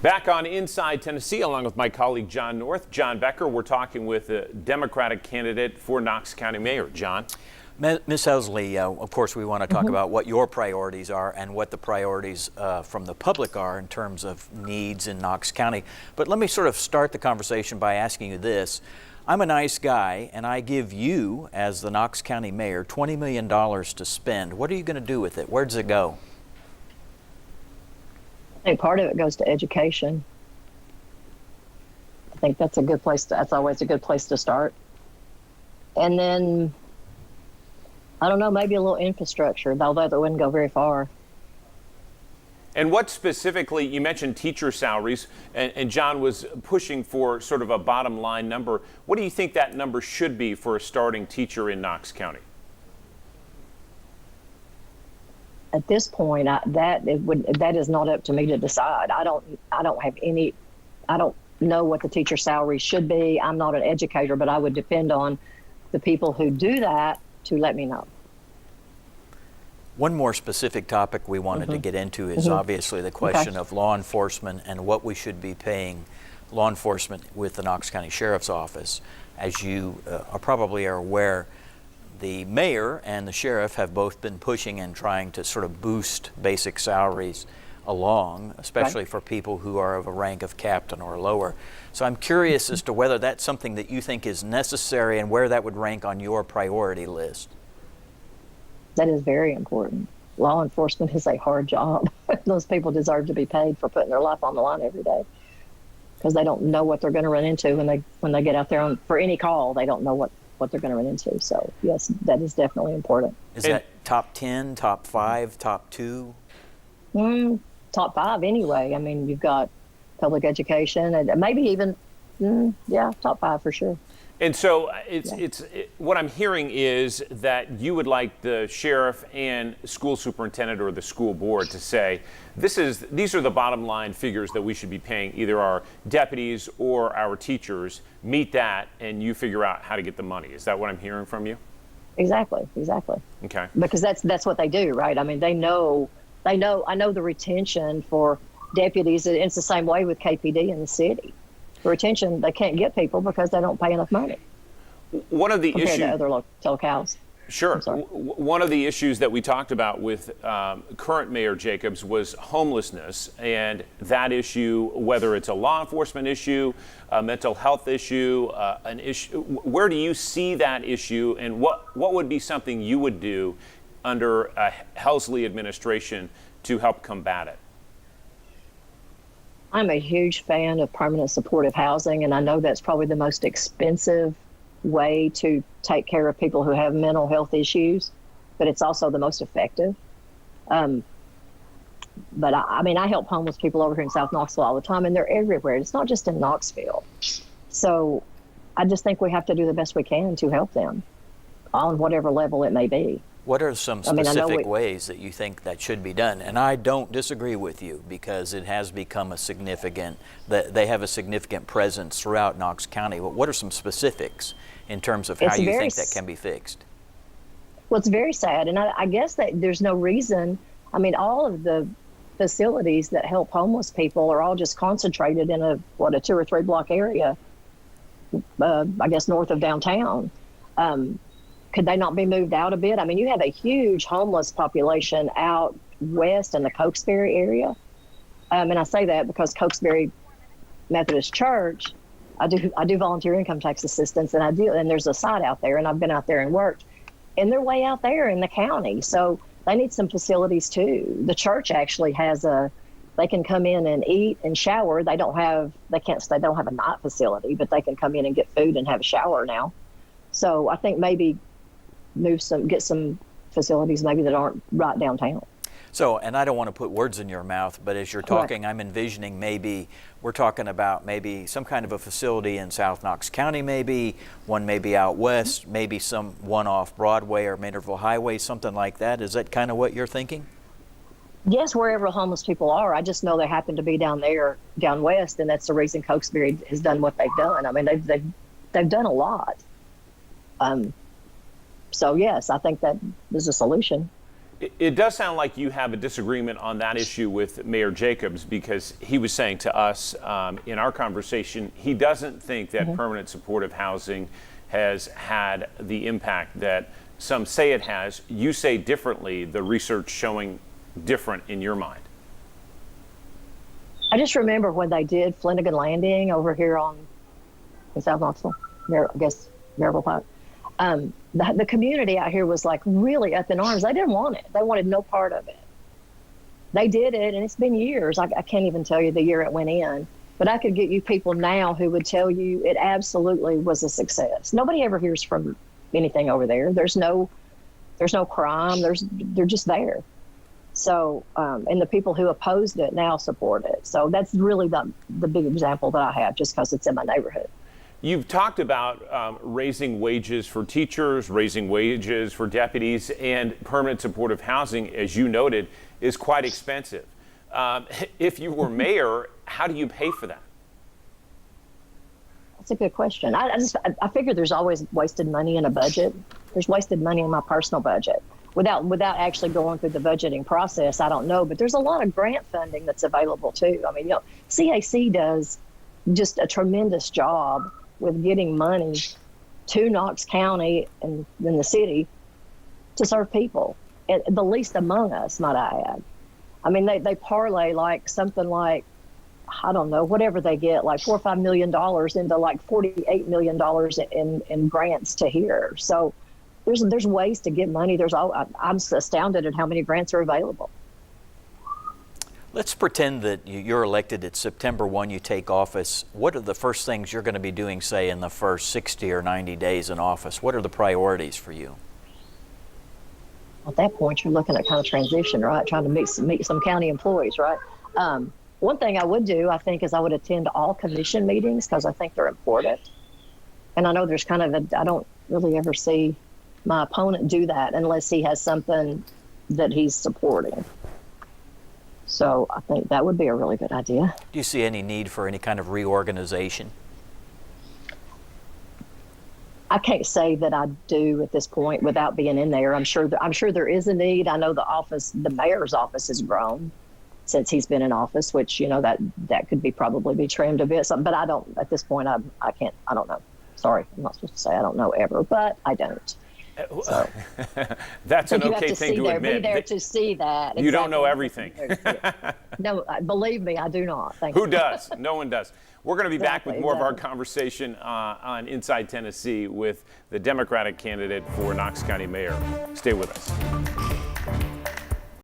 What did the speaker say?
Back on Inside Tennessee, along with my colleague John North, John Becker, we're talking with the Democratic candidate for Knox County Mayor. John? Ms. Helsley, of course, we want to talk about what your priorities are and what the priorities from the public are in terms of needs in Knox County. But let me sort of start the conversation by asking you this. I'm a nice guy, and I give you, as the Knox County Mayor, $20 million to spend. What are you going to do with it? Where does it go? I think part of it goes to education. I think that's a good place that's always a good place to start. And then, I don't know, maybe a little infrastructure, although that wouldn't go very far. And what specifically, you mentioned teacher salaries, and John was pushing for sort of a bottom line number. What do you think that number should be for a starting teacher in Knox County? At this point, that is not up to me to decide. I don't know what the teacher salary should be. I'm not an educator, but I would depend on the people who do that to let me know. One more specific topic we wanted to get into is obviously the question of law enforcement and what we should be paying law enforcement with the Knox County Sheriff's Office. As you probably are aware, the mayor and the sheriff have both been pushing and trying to sort of boost basic salaries along, especially for people who are of a rank of captain or lower. So I'm curious as to whether that's something that you think is necessary and where that would rank on your priority list. That is very important. Law enforcement is a hard job. Those people deserve to be paid for putting their life on the line every day, because they don't know what they're going to run into when they get out there for any call. They don't know what they're going to run into. So yes, that is definitely important. Is that top 10, top 5, top 2? Top 5 anyway. I mean, you've got public education and maybe even, top 5 for sure. And so what I'm hearing is that you would like the sheriff and school superintendent or the school board to say, these are the bottom line figures that we should be paying either our deputies or our teachers. Meet that, and you figure out how to get the money. Is that what I'm hearing from you? Exactly. Okay. Because that's what they do, right? I mean, I know the retention for deputies. It's the same way with KPD in the city. Retention, they can't get people because they don't pay enough money. One of the issues to other locales. Sure. One of the issues that we talked about with current Mayor Jacobs was homelessness, and that issue, whether it's a law enforcement issue, a mental health issue, an issue. Where do you see that issue, and what would be something you would do under a Helsley administration to help combat it? I'm a huge fan of permanent supportive housing, and I know that's probably the most expensive way to take care of people who have mental health issues, but it's also the most effective. But I mean, I help homeless people over here in South Knoxville all the time, and they're everywhere. It's not just in Knoxville. So I just think we have to do the best we can to help them on whatever level it may be. What are some specific ways that you think that should be done? And I don't disagree with you, because it has become they have a significant presence throughout Knox County. But what are some specifics in terms of how you think that can be fixed? Well, it's very sad. And I guess that there's no reason. I mean, all of the facilities that help homeless people are all just concentrated in a 2 or 3 block area, I guess north of downtown. Could they not be moved out a bit? I mean, you have a huge homeless population out west in the Cokesbury area. And I say that because Cokesbury Methodist Church, I do volunteer income tax assistance, and there's a site out there, and I've been out there and worked. And they're way out there in the county. So they need some facilities too. The church actually they can come in and eat and shower. They don't have a night facility, but they can come in and get food and have a shower now. So I think maybe get some facilities maybe that aren't right downtown. So, and I don't want to put words in your mouth, but as you're talking, I'm envisioning we're talking about maybe some kind of a facility in South Knox County, one maybe out west, maybe one off Broadway or Maynardville Highway, something like that. Is that kind of what you're thinking? Yes, wherever homeless people are. I just know they happen to be down west, and that's the reason Cokesbury has done what they've done. I mean, they've done a lot. So yes, I think that is a solution. It does sound like you have a disagreement on that issue with Mayor Jacobs, because he was saying to us in our conversation, he doesn't think that permanent supportive housing has had the impact that some say it has. You say differently, the research showing different in your mind. I just remember when they did Flanagan Landing over here in South Knoxville, I guess Maryville Pike. The community out here was like really up in arms. They didn't want it. They wanted no part of it. They did it, and it's been years. I can't even tell you the year it went in, but I could get you people now who would tell you it absolutely was a success. Nobody ever hears from anything over there. There's no crime. They're just there. So, and the people who opposed it now support it. So that's really the big example that I have, just because it's in my neighborhood. You've talked about raising wages for teachers, raising wages for deputies, and permanent supportive housing, as you noted, is quite expensive. If you were mayor, how do you pay for that? That's a good question. I figure there's always wasted money in a budget. There's wasted money in my personal budget. Without actually going through the budgeting process, I don't know. But there's a lot of grant funding that's available too. I mean, CAC does just a tremendous job with getting money to Knox County and in the city to serve people, the least among us, might I add. I mean, they parlay like something like, I don't know, whatever they get, like $4 or $5 million into like $48 million in grants to here. So there's ways to get money. I'm astounded at how many grants are available. Let's pretend that you're elected at September 1, you take office. What are the first things you're going to be doing, say, in the first 60 or 90 days in office? What are the priorities for you? At that point, you're looking at kind of transition, right? Trying to meet some county employees, right? One thing I would do, I think, is I would attend all commission meetings, because I think they're important. And I know there's kind of I don't really ever see my opponent do that unless he has something that he's supporting. So I think that would be a really good idea. Do you see any need for any kind of reorganization? I can't say that I do at this point without being in there. I'm sure there is a need. I know the mayor's office has grown since he's been in office, which, that could probably be trimmed a bit. But I don't, at this point, I don't know. Sorry, I'm not supposed to say I don't know ever, but I don't. So that's an okay thing to admit. Be there to see that. You don't know everything. No, believe me, I do not. Thank you. Who does? No one does. We're going to be back with more of our Exactly. conversation on Inside Tennessee with the Democratic candidate for Knox County Mayor. Stay with us.